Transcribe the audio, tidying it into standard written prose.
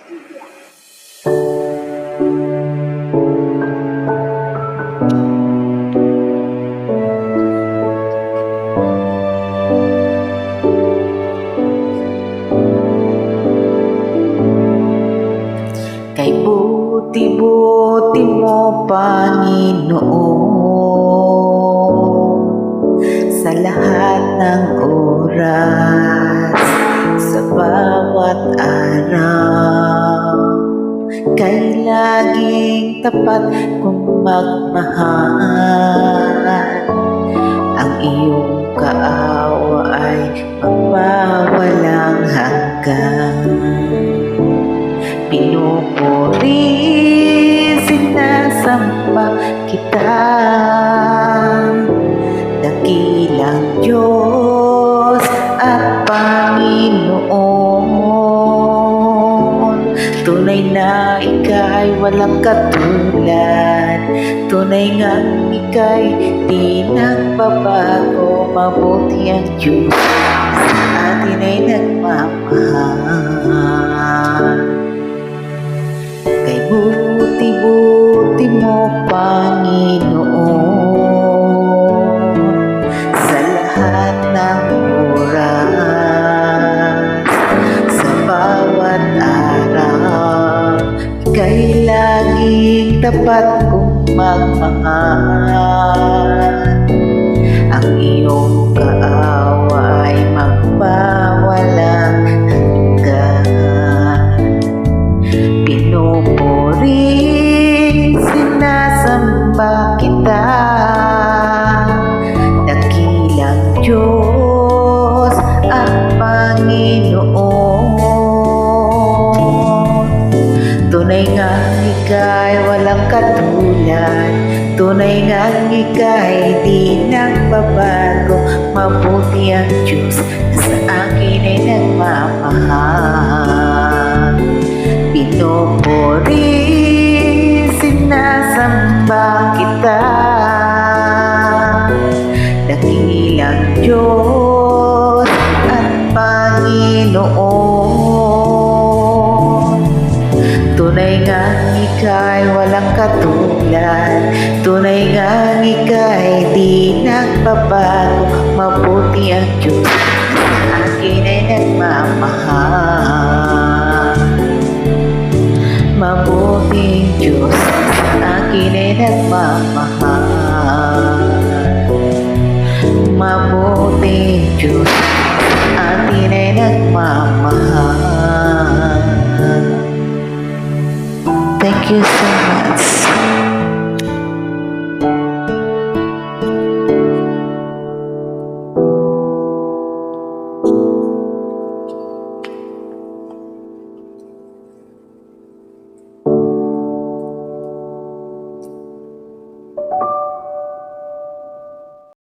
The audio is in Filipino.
Kay buti-buti mo, Panginoon, sa lahat ng oras, sa bawat araw. Kay laging tapat kong magmahal, ang iyong kaawa ay magwawalang hanggan. Pinupuri, sinasamba kita, dakilang Diyos at Panginoon. Tunay na ika'y walang katulad, tunay ngang ika'y di nagbabago. Mabuti ang Diyos sa atin ay nagmamahal. Kay buti-buti mo, Panginoon, sa lahat ng oras, sa bawat araw. Ika'y laging tapat kong magmahal, ang iyong kaawa ay magwawalang hanggan. Pinupuri, sinasamba kita, dakilang Diyos at Panginoon. Tunay nga ika'y walang katulad, tunay nga ika'y di nagbabago. Mabuti ang Diyos na sa akin ay nagmamahal. Pinupuri, sinasamba kita, dakilang Diyos at Panginoon. Tunay nga ika'y walang katulad, tunay nga ika'y di nagbabago. Mabuti ang Diyos na sa akin ay nagmamahal. Mabuting Diyos sa akin ay nagmamahal. Mabuting Diyos sa atin ay nagmamahal. Thank you so much.